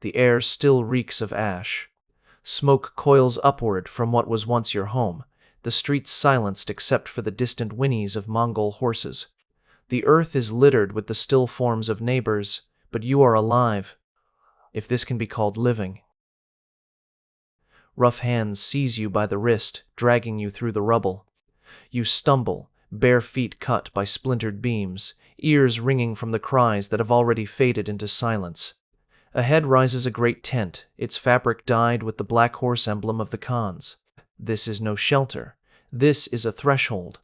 The air still reeks of ash. Smoke coils upward from what was once your home, the streets silenced except for the distant whinnies of Mongol horses. The earth is littered with the still forms of neighbors, but you are alive, if this can be called living. Rough hands seize you by the wrist, dragging you through the rubble. You stumble, bare feet cut by splintered beams, ears ringing from the cries that have already faded into silence. Ahead rises a great tent, its fabric dyed with the black horse emblem of the Khans. This is no shelter. This is a threshold.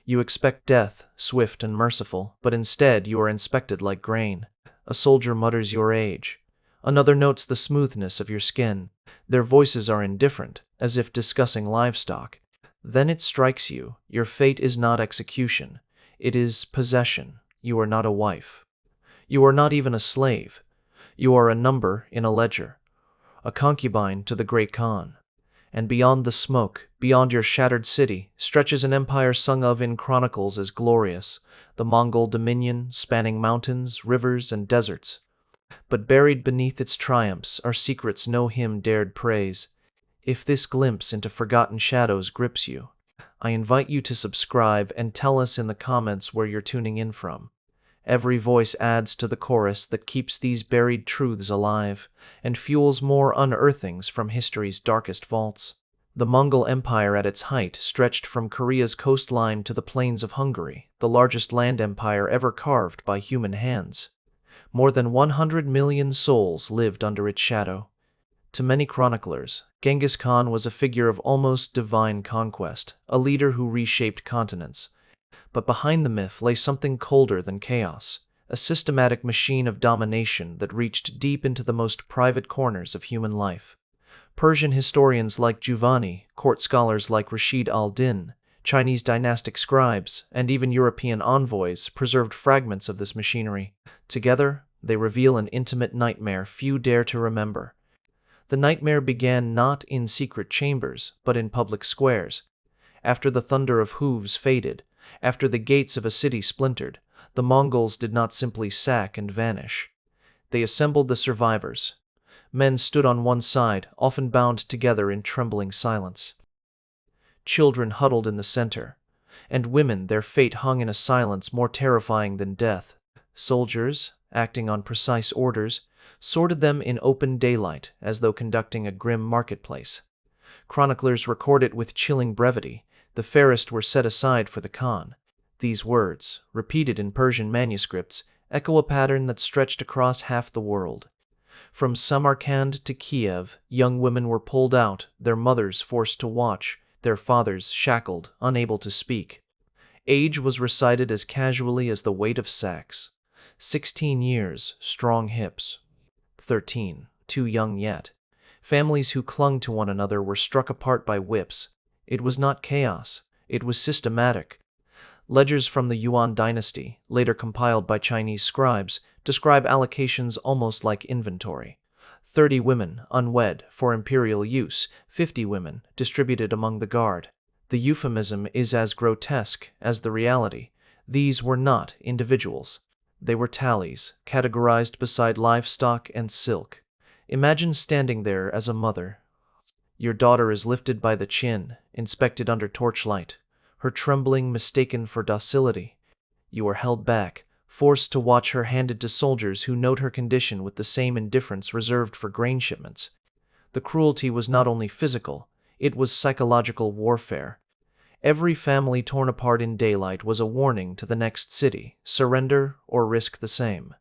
You expect death, swift and merciful, but instead you are inspected like grain. A soldier mutters your age. Another notes the smoothness of your skin. Their voices are indifferent, as if discussing livestock. Then it strikes you. Your fate is not execution. It is possession. You are not a wife. You are not even a slave. You are a number in a ledger, a concubine to the great Khan. And beyond the smoke, beyond your shattered city, stretches an empire sung of in chronicles as glorious, the Mongol dominion spanning mountains, rivers, and deserts. But buried beneath its triumphs are secrets no hymn dared praise. If this glimpse into forgotten shadows grips you, I invite you to subscribe and tell us in the comments where you're tuning in from. Every voice adds to the chorus that keeps these buried truths alive and fuels more unearthings from history's darkest vaults. The Mongol Empire at its height stretched from Korea's coastline to the plains of Hungary, the largest land empire ever carved by human hands. More than 100 million souls lived under its shadow. To many chroniclers, Genghis Khan was a figure of almost divine conquest, a leader who reshaped continents. But behind the myth lay something colder than chaos, a systematic machine of domination that reached deep into the most private corners of human life. Persian historians like Giovanni, court scholars like Rashid al-Din, Chinese dynastic scribes, and even European envoys preserved fragments of this machinery. Together, they reveal an intimate nightmare few dare to remember. The nightmare began not in secret chambers, but in public squares. After the thunder of hooves faded, after the gates of a city splintered, the Mongols did not simply sack and vanish. They assembled the survivors. Men stood on one side, often bound together in trembling silence. Children huddled in the center, and women, their fate hung in a silence more terrifying than death. Soldiers, acting on precise orders, sorted them in open daylight as though conducting a grim marketplace. Chroniclers record it with chilling brevity. The fairest were set aside for the Khan. These words, repeated in Persian manuscripts, echo a pattern that stretched across half the world. From Samarkand to Kiev, young women were pulled out, their mothers forced to watch, their fathers shackled, unable to speak. Age was recited as casually as the weight of sacks. 16 years, strong hips. 13, too young yet. Families who clung to one another were struck apart by whips. It was not chaos, it was systematic. Ledgers from the Yuan dynasty, later compiled by Chinese scribes, describe allocations almost like inventory. 30 women, unwed, for imperial use, 50 women, distributed among the guard. The euphemism is as grotesque as the reality. These were not individuals. They were tallies, categorized beside livestock and silk. Imagine standing there as a mother. Your daughter is lifted by the chin, inspected under torchlight, her trembling mistaken for docility. You are held back, forced to watch her handed to soldiers who note her condition with the same indifference reserved for grain shipments. The cruelty was not only physical, it was psychological warfare. Every family torn apart in daylight was a warning to the next city: surrender or risk the same.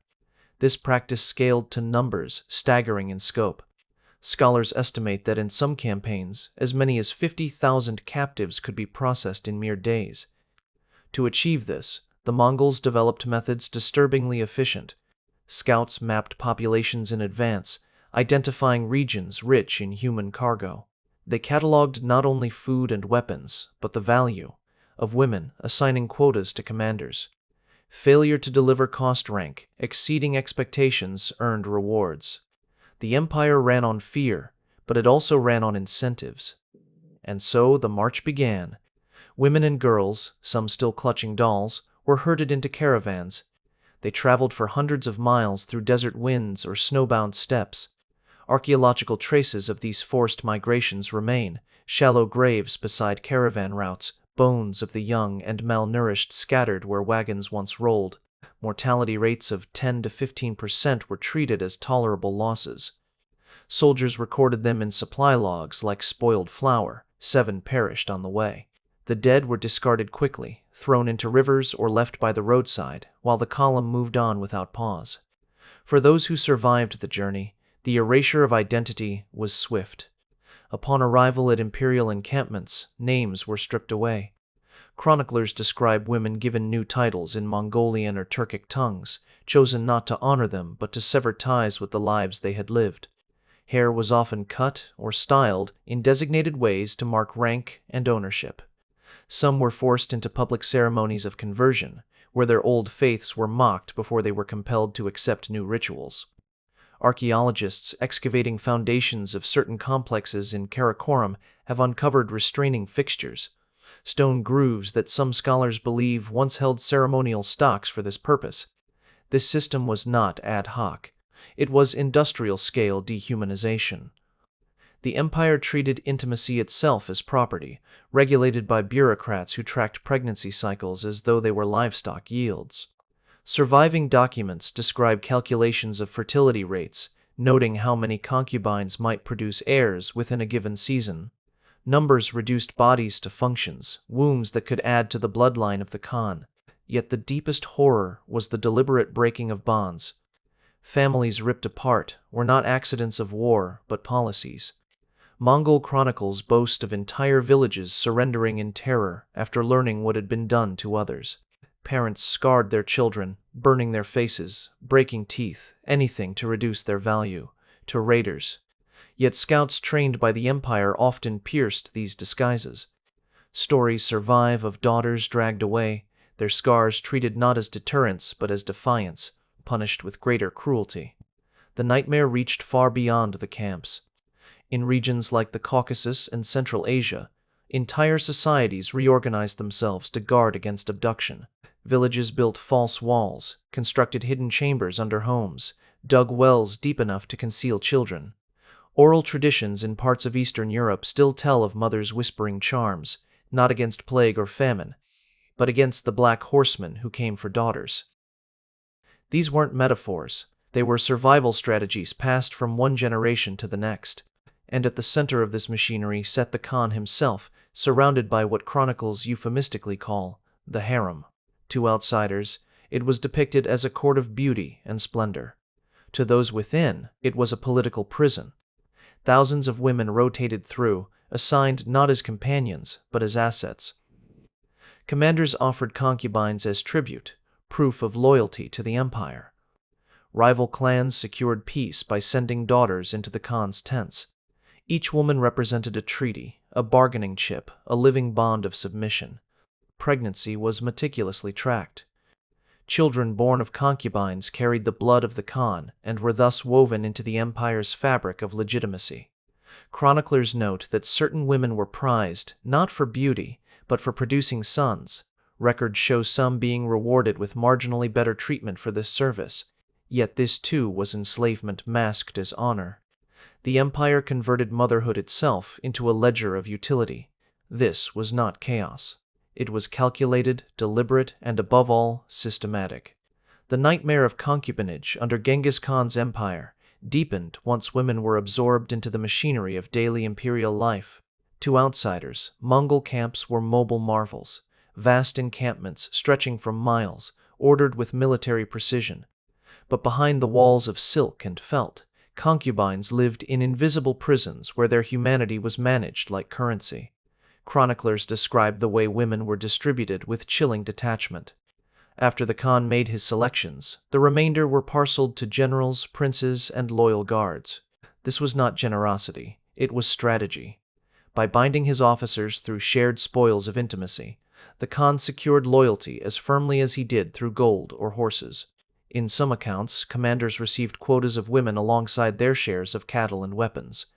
This practice scaled to numbers staggering in scope. Scholars estimate that in some campaigns, as many as 50,000 captives could be processed in mere days. To achieve this, the Mongols developed methods disturbingly efficient. Scouts mapped populations in advance, identifying regions rich in human cargo. They cataloged not only food and weapons, but the value of women, assigning quotas to commanders. Failure to deliver cost rank, exceeding expectations, earned rewards. The empire ran on fear, but it also ran on incentives. And so the march began. Women and girls, some still clutching dolls, were herded into caravans. They traveled for hundreds of miles through desert winds or snowbound steppes. Archaeological traces of these forced migrations remain: shallow graves beside caravan routes, bones of the young and malnourished scattered where wagons once rolled. Mortality rates of 10 to 15% were treated as tolerable losses. Soldiers recorded them in supply logs like spoiled flour. 7 perished on the way. The dead were discarded quickly, thrown into rivers or left by the roadside, while the column moved on without pause. For those who survived the journey, the erasure of identity was swift. Upon arrival at imperial encampments, names were stripped away. Chroniclers describe women given new titles in Mongolian or Turkic tongues, chosen not to honor them but to sever ties with the lives they had lived. Hair was often cut or styled in designated ways to mark rank and ownership. Some were forced into public ceremonies of conversion, where their old faiths were mocked before they were compelled to accept new rituals. Archaeologists excavating foundations of certain complexes in Karakoram have uncovered restraining fixtures, stone grooves that some scholars believe once held ceremonial stocks for this purpose. This system was not ad hoc. It was industrial-scale dehumanization. The empire treated intimacy itself as property, regulated by bureaucrats who tracked pregnancy cycles as though they were livestock yields. Surviving documents describe calculations of fertility rates, noting how many concubines might produce heirs within a given season. Numbers reduced bodies to functions, wombs that could add to the bloodline of the Khan. Yet the deepest horror was the deliberate breaking of bonds. Families ripped apart were not accidents of war, but policies. Mongol chronicles boast of entire villages surrendering in terror after learning what had been done to others. Parents scarred their children, burning their faces, breaking teeth, anything to reduce their value, to raiders. Yet scouts trained by the empire often pierced these disguises. Stories survive of daughters dragged away, their scars treated not as deterrence but as defiance, punished with greater cruelty. The nightmare reached far beyond the camps. In regions like the Caucasus and Central Asia, entire societies reorganized themselves to guard against abduction. Villages built false walls, constructed hidden chambers under homes, dug wells deep enough to conceal children. Oral traditions in parts of Eastern Europe still tell of mothers whispering charms, not against plague or famine, but against the black horsemen who came for daughters. These weren't metaphors, they were survival strategies passed from one generation to the next. And at the center of this machinery sat the Khan himself, surrounded by what chronicles euphemistically call the harem. To outsiders, it was depicted as a court of beauty and splendor. To those within, it was a political prison. Thousands of women rotated through, assigned not as companions, but as assets. Commanders offered concubines as tribute, proof of loyalty to the empire. Rival clans secured peace by sending daughters into the Khan's tents. Each woman represented a treaty, a bargaining chip, a living bond of submission. Pregnancy was meticulously tracked. Children born of concubines carried the blood of the Khan and were thus woven into the empire's fabric of legitimacy. Chroniclers note that certain women were prized, not for beauty, but for producing sons. Records show some being rewarded with marginally better treatment for this service. Yet this too was enslavement masked as honor. The empire converted motherhood itself into a ledger of utility. This was not chaos. It was calculated, deliberate, and above all, systematic. The nightmare of concubinage under Genghis Khan's empire deepened once women were absorbed into the machinery of daily imperial life. To outsiders, Mongol camps were mobile marvels, vast encampments stretching for miles, ordered with military precision. But behind the walls of silk and felt, concubines lived in invisible prisons where their humanity was managed like currency. Chroniclers describe the way women were distributed with chilling detachment. After the Khan made his selections, the remainder were parceled to generals, princes, and loyal guards. This was not generosity, it was strategy. By binding his officers through shared spoils of intimacy, the Khan secured loyalty as firmly as he did through gold or horses. In some accounts, commanders received quotas of women alongside their shares of cattle and weapons.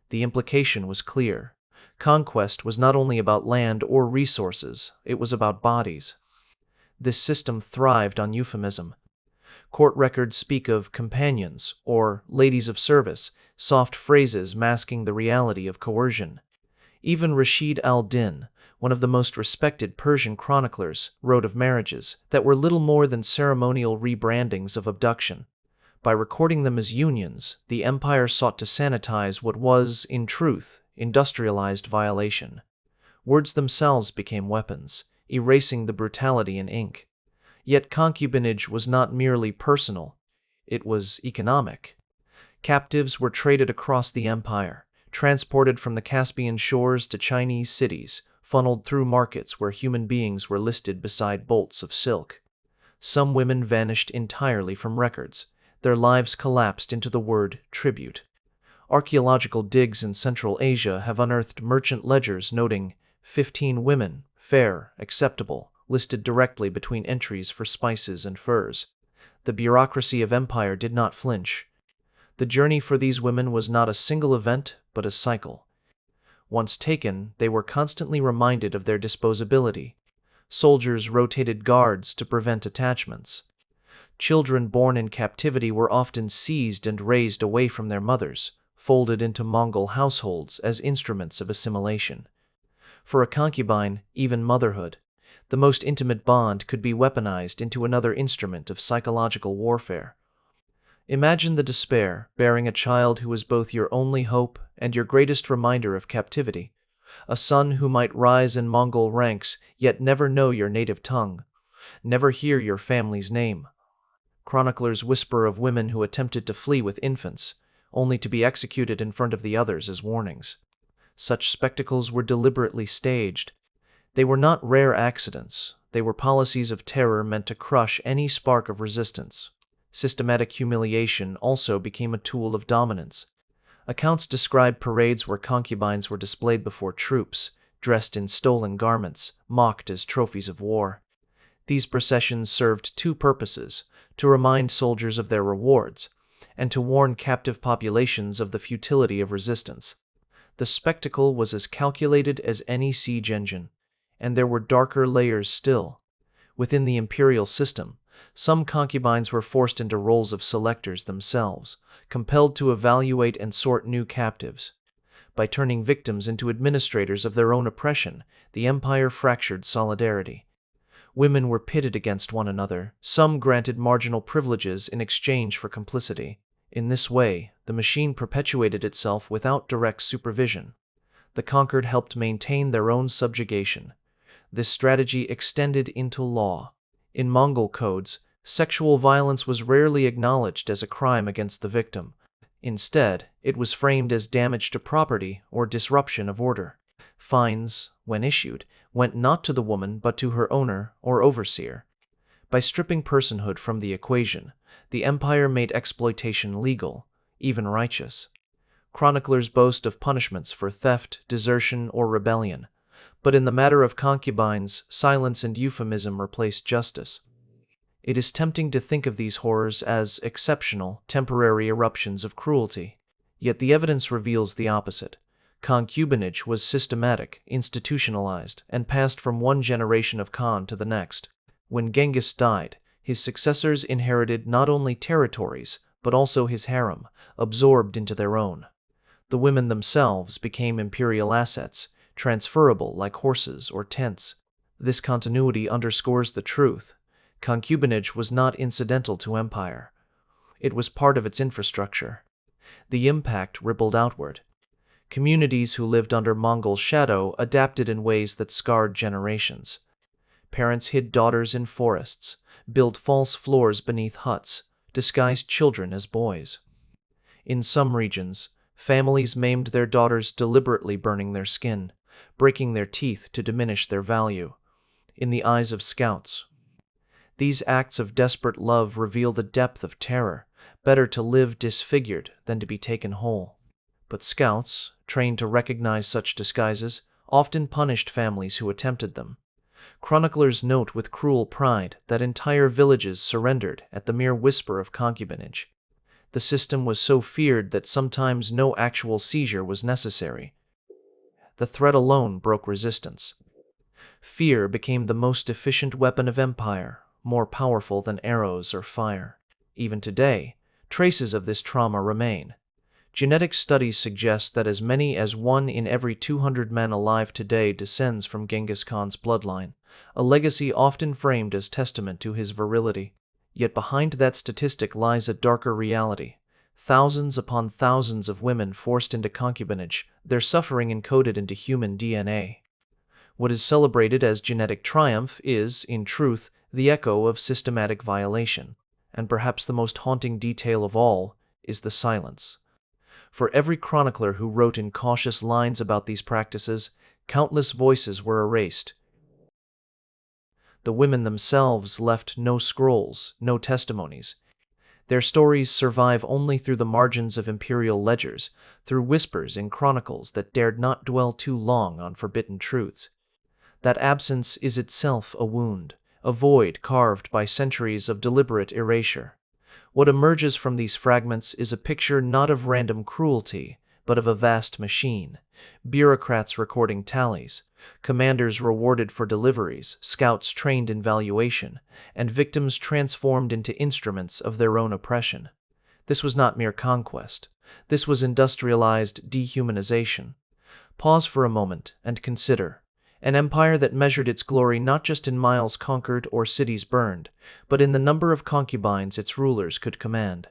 The implication was clear. Conquest was not only about land or resources, it was about bodies. This system thrived on euphemism. Court records speak of companions or ladies of service, soft phrases masking the reality of coercion. Even Rashid al-Din, one of the most respected Persian chroniclers, wrote of marriages that were little more than ceremonial rebrandings of abduction. By recording them as unions, the empire sought to sanitize what was, in truth, industrialized violation. Words themselves became weapons, erasing the brutality in ink. Yet concubinage was not merely personal, it was economic. Captives were traded across the empire, transported from the Caspian shores to Chinese cities, funneled through markets where human beings were listed beside bolts of silk. Some women vanished entirely from records. Their lives collapsed into the word tribute. Archaeological digs in Central Asia have unearthed merchant ledgers noting 15 women, fair, acceptable, listed directly between entries for spices and furs. The bureaucracy of empire did not flinch. The journey for these women was not a single event, but a cycle. Once taken, they were constantly reminded of their disposability. Soldiers rotated guards to prevent attachments. Children born in captivity were often seized and raised away from their mothers, folded into Mongol households as instruments of assimilation. For a concubine, even motherhood, the most intimate bond, could be weaponized into another instrument of psychological warfare. Imagine the despair, bearing a child who was both your only hope and your greatest reminder of captivity. A son who might rise in Mongol ranks, yet never know your native tongue, never hear your family's name. Chroniclers whisper of women who attempted to flee with infants, only to be executed in front of the others as warnings. Such spectacles were deliberately staged. They were not rare accidents, they were policies of terror meant to crush any spark of resistance. Systematic humiliation also became a tool of dominance. Accounts describe parades where concubines were displayed before troops, dressed in stolen garments, mocked as trophies of war. These processions served two purposes: to remind soldiers of their rewards, and to warn captive populations of the futility of resistance. The spectacle was as calculated as any siege engine, and there were darker layers still. Within the imperial system, some concubines were forced into roles of selectors themselves, compelled to evaluate and sort new captives. By turning victims into administrators of their own oppression, the empire fractured solidarity. Women were pitted against one another, some granted marginal privileges in exchange for complicity. In this way, the machine perpetuated itself without direct supervision. The conquered helped maintain their own subjugation. This strategy extended into law. In Mongol codes, sexual violence was rarely acknowledged as a crime against the victim. Instead, it was framed as damage to property or disruption of order. Fines, when issued, went not to the woman but to her owner or overseer. By stripping personhood from the equation, the empire made exploitation legal, even righteous. Chroniclers boast of punishments for theft, desertion, or rebellion, but in the matter of concubines, silence and euphemism replaced justice. It is tempting to think of these horrors as exceptional, temporary eruptions of cruelty. Yet the evidence reveals the opposite. Concubinage was systematic, institutionalized, and passed from one generation of Khan to the next. When Genghis died, his successors inherited not only territories, but also his harem, absorbed into their own. The women themselves became imperial assets, transferable like horses or tents. This continuity underscores the truth. Concubinage was not incidental to empire. It was part of its infrastructure. The impact rippled outward. Communities who lived under Mongol shadow adapted in ways that scarred generations. Parents hid daughters in forests, built false floors beneath huts, disguised children as boys. In some regions, families maimed their daughters, deliberately burning their skin, breaking their teeth to diminish their value. In the eyes of scouts, these acts of desperate love reveal the depth of terror. Better to live disfigured than to be taken whole. But scouts, trained to recognize such disguises, often punished families who attempted them. Chroniclers note with cruel pride that entire villages surrendered at the mere whisper of concubinage. The system was so feared that sometimes no actual seizure was necessary. The threat alone broke resistance. Fear became the most efficient weapon of empire, more powerful than arrows or fire. Even today, traces of this trauma remain. Genetic studies suggest that as many as 1 in every 200 men alive today descends from Genghis Khan's bloodline, a legacy often framed as testament to his virility. Yet behind that statistic lies a darker reality. Thousands upon thousands of women forced into concubinage, their suffering encoded into human DNA. What is celebrated as genetic triumph is, in truth, the echo of systematic violation. And perhaps the most haunting detail of all is the silence. For every chronicler who wrote in cautious lines about these practices, countless voices were erased. The women themselves left no scrolls, no testimonies. Their stories survive only through the margins of imperial ledgers, through whispers in chronicles that dared not dwell too long on forbidden truths. That absence is itself a wound, a void carved by centuries of deliberate erasure. What emerges from these fragments is a picture not of random cruelty, but of a vast machine. Bureaucrats recording tallies, commanders rewarded for deliveries, scouts trained in valuation, and victims transformed into instruments of their own oppression. This was not mere conquest. This was industrialized dehumanization. Pause for a moment and consider. An empire that measured its glory not just in miles conquered or cities burned, but in the number of concubines its rulers could command.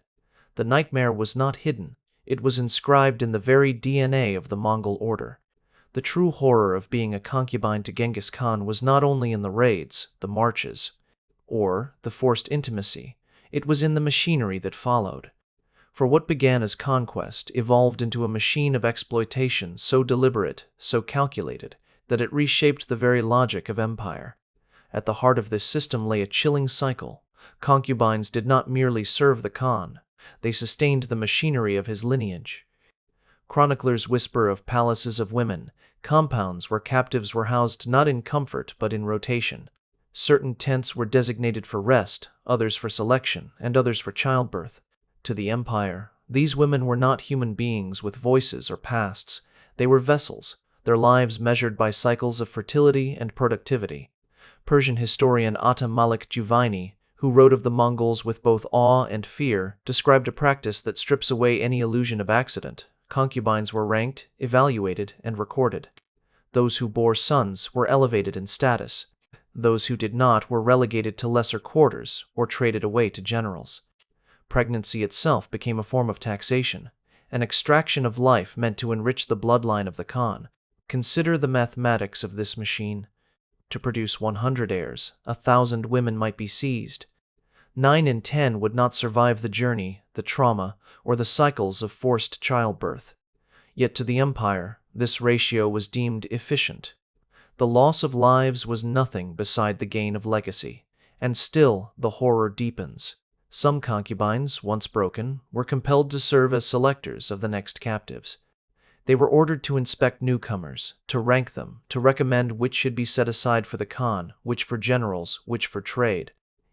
The nightmare was not hidden. It was inscribed in the very DNA of the Mongol order. The true horror of being a concubine to Genghis Khan was not only in the raids, the marches, or the forced intimacy. It was in the machinery that followed. For what began as conquest evolved into a machine of exploitation so deliberate, so calculated, that it reshaped the very logic of empire. At the heart of this system lay a chilling cycle. Concubines did not merely serve the Khan, they sustained the machinery of his lineage. Chroniclers whisper of palaces of women, compounds where captives were housed not in comfort but in rotation. Certain tents were designated for rest, others for selection, and others for childbirth. To the empire, these women were not human beings with voices or pasts, they were vessels, their lives measured by cycles of fertility and productivity. Persian historian Atta Malik Juvaini, who wrote of the Mongols with both awe and fear, described a practice that strips away any illusion of accident. Concubines were ranked, evaluated, and recorded. Those who bore sons were elevated in status. Those who did not were relegated to lesser quarters or traded away to generals. Pregnancy itself became a form of taxation, an extraction of life meant to enrich the bloodline of the Khan. Consider the mathematics of this machine. To produce 100 heirs, 1,000 women might be seized. 9 in 10 would not survive the journey, the trauma, or the cycles of forced childbirth. Yet to the empire, this ratio was deemed efficient. The loss of lives was nothing beside the gain of legacy, and still the horror deepens. Some concubines, once broken, were compelled to serve as selectors of the next captives. They were ordered to inspect newcomers, to rank them, to recommend which should be set aside for the Khan, which for generals, which for trade.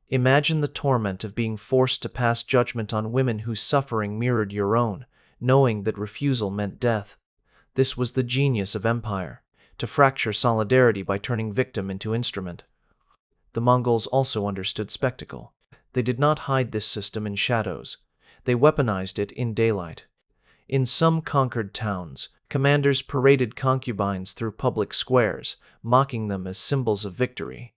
Imagine the torment of being forced to pass judgment on women whose suffering mirrored your own, knowing that refusal meant death. This was the genius of empire, to fracture solidarity by turning victim into instrument. The Mongols also understood spectacle. They did not hide this system in shadows. They weaponized it in daylight. In some conquered towns, commanders paraded concubines through public squares, mocking them as symbols of victory.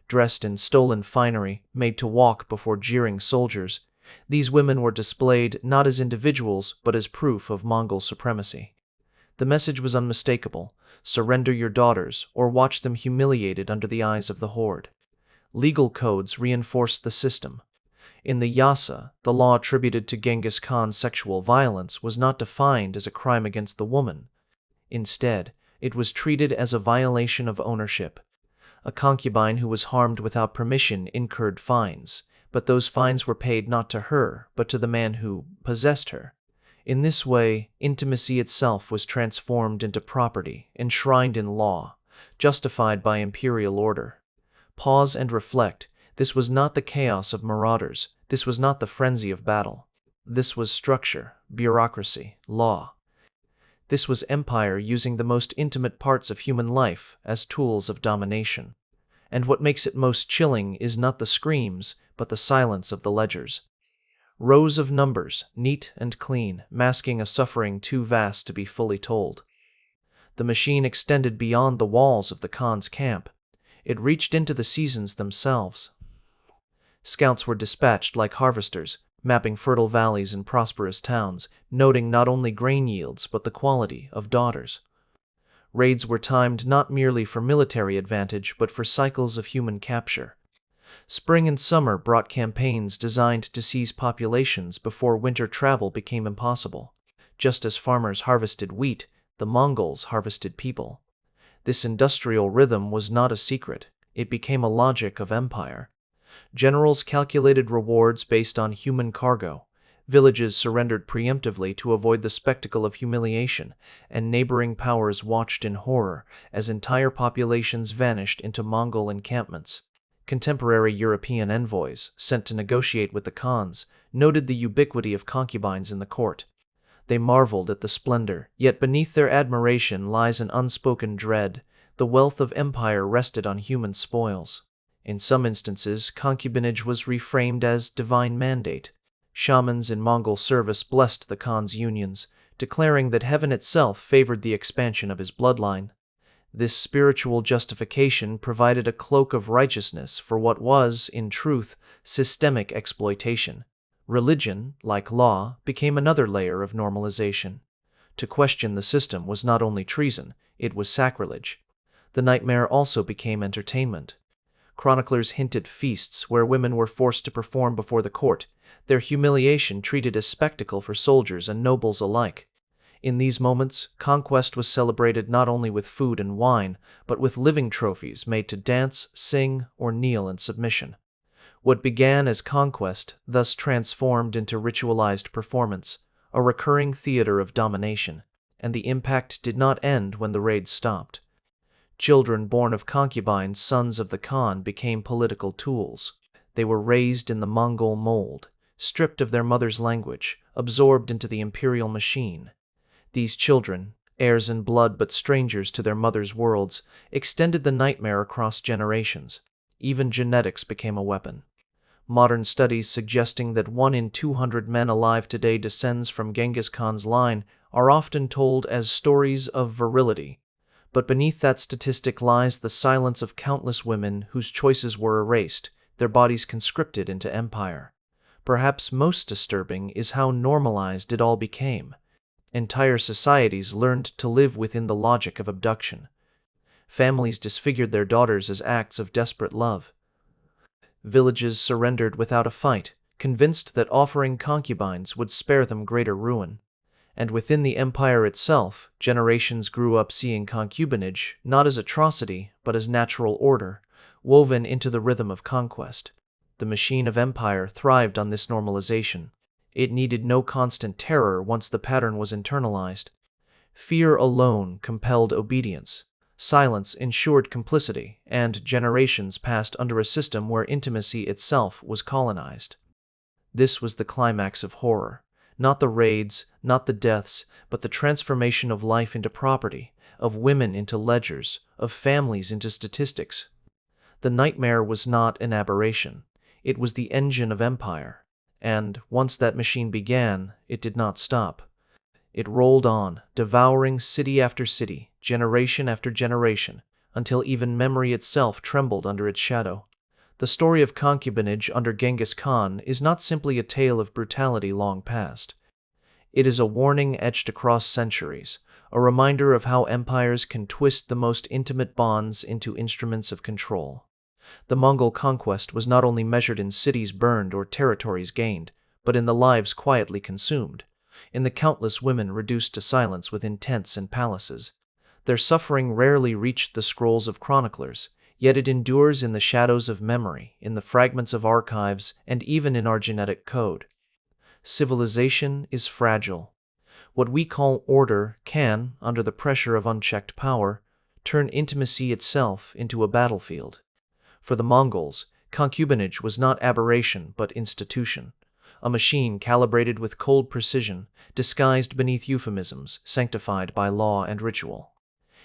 Dressed in stolen finery, made to walk before jeering soldiers, these women were displayed not as individuals but as proof of Mongol supremacy. The message was unmistakable: surrender your daughters or watch them humiliated under the eyes of the horde. Legal codes reinforced the system. In the Yasa, the law attributed to Genghis Khan's sexual violence was not defined as a crime against the woman. Instead, it was treated as a violation of ownership. A concubine who was harmed without permission incurred fines, but those fines were paid not to her, but to the man who possessed her. In this way, intimacy itself was transformed into property, enshrined in law, justified by imperial order. Pause and reflect. This was not the chaos of marauders. This was not the frenzy of battle. This was structure, bureaucracy, law. This was empire using the most intimate parts of human life as tools of domination. And what makes it most chilling is not the screams, but the silence of the ledgers. Rows of numbers, neat and clean, masking a suffering too vast to be fully told. The machine extended beyond the walls of the Khan's camp. It reached into the seasons themselves. Scouts were dispatched like harvesters, mapping fertile valleys and prosperous towns, noting not only grain yields but the quality of daughters. Raids were timed not merely for military advantage but for cycles of human capture. Spring and summer brought campaigns designed to seize populations before winter travel became impossible. Just as farmers harvested wheat, the Mongols harvested people. This industrial rhythm was not a secret. It became a logic of empire. Generals calculated rewards based on human cargo. Villages surrendered preemptively to avoid the spectacle of humiliation, and neighboring powers watched in horror as entire populations vanished into Mongol encampments. Contemporary European envoys, sent to negotiate with the Khans, noted the ubiquity of concubines in the court. They marveled at the splendor, yet beneath their admiration lies an unspoken dread. The wealth of empire rested on human spoils. In some instances, concubinage was reframed as divine mandate. Shamans in Mongol service blessed the Khan's unions, declaring that heaven itself favored the expansion of his bloodline. This spiritual justification provided a cloak of righteousness for what was, in truth, systemic exploitation. Religion, like law, became another layer of normalization. To question the system was not only treason, it was sacrilege. The nightmare also became entertainment. Chroniclers hinted feasts where women were forced to perform before the court, their humiliation treated as spectacle for soldiers and nobles alike. In these moments, conquest was celebrated not only with food and wine, but with living trophies made to dance, sing, or kneel in submission. What began as conquest thus transformed into ritualized performance, a recurring theater of domination, and the impact did not end when the raids stopped. Children born of concubines, sons of the Khan, became political tools. They were raised in the Mongol mold, stripped of their mother's language, absorbed into the imperial machine. These children, heirs in blood but strangers to their mother's worlds, extended the nightmare across generations. Even genetics became a weapon. Modern studies suggesting that 1 in 200 men alive today descends from Genghis Khan's line are often told as stories of virility. But beneath that statistic lies the silence of countless women whose choices were erased, their bodies conscripted into empire. Perhaps most disturbing is how normalized it all became. Entire societies learned to live within the logic of abduction. Families disfigured their daughters as acts of desperate love. Villages surrendered without a fight, convinced that offering concubines would spare them greater ruin. And within the empire itself, generations grew up seeing concubinage not as atrocity, but as natural order, woven into the rhythm of conquest. The machine of empire thrived on this normalization. It needed no constant terror once the pattern was internalized. Fear alone compelled obedience. Silence ensured complicity, and generations passed under a system where intimacy itself was colonized. This was the climax of horror. Not the raids, not the deaths, but the transformation of life into property, of women into ledgers, of families into statistics. The nightmare was not an aberration. It was the engine of empire. And, once that machine began, it did not stop. It rolled on, devouring city after city, generation after generation, until even memory itself trembled under its shadow. The story of concubinage under Genghis Khan is not simply a tale of brutality long past. It is a warning etched across centuries, a reminder of how empires can twist the most intimate bonds into instruments of control. The Mongol conquest was not only measured in cities burned or territories gained, but in the lives quietly consumed, in the countless women reduced to silence within tents and palaces. Their suffering rarely reached the scrolls of chroniclers, yet it endures in the shadows of memory, in the fragments of archives, and even in our genetic code. Civilization is fragile. What we call order can, under the pressure of unchecked power, turn intimacy itself into a battlefield. For the Mongols, concubinage was not aberration but institution, a machine calibrated with cold precision, disguised beneath euphemisms, sanctified by law and ritual.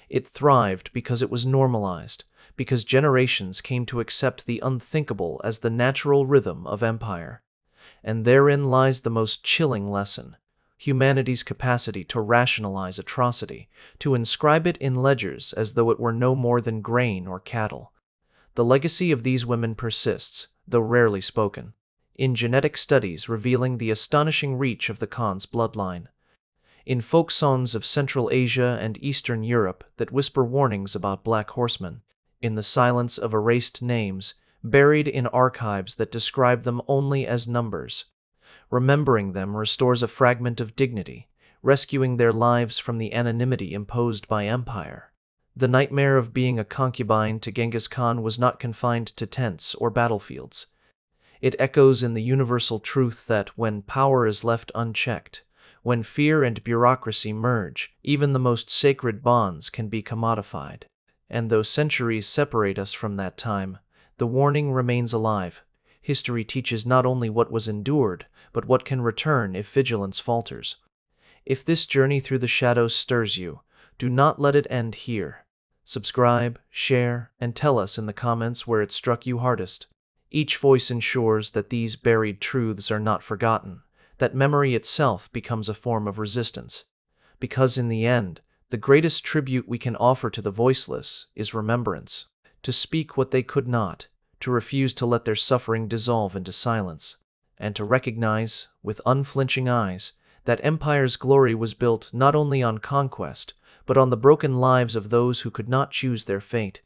It thrived because it was normalized, because generations came to accept the unthinkable as the natural rhythm of empire. And therein lies the most chilling lesson: humanity's capacity to rationalize atrocity, to inscribe it in ledgers as though it were no more than grain or cattle. The legacy of these women persists, though rarely spoken, in genetic studies revealing the astonishing reach of the Khan's bloodline, in folk songs of Central Asia and Eastern Europe that whisper warnings about black horsemen, in the silence of erased names buried in archives that describe them only as numbers. Remembering them restores a fragment of dignity, rescuing their lives from the anonymity imposed by empire. The nightmare of being a concubine to Genghis Khan was not confined to tents or battlefields. It echoes in the universal truth that when power is left unchecked, when fear and bureaucracy merge, even the most sacred bonds can be commodified. And though centuries separate us from that time, the warning remains alive. History teaches not only what was endured, but what can return if vigilance falters. If this journey through the shadows stirs you, do not let it end here. Subscribe, share, and tell us in the comments where it struck you hardest. Each voice ensures that these buried truths are not forgotten, that memory itself becomes a form of resistance. Because in the end, the greatest tribute we can offer to the voiceless is remembrance, to speak what they could not, to refuse to let their suffering dissolve into silence, and to recognize, with unflinching eyes, that empire's glory was built not only on conquest, but on the broken lives of those who could not choose their fate.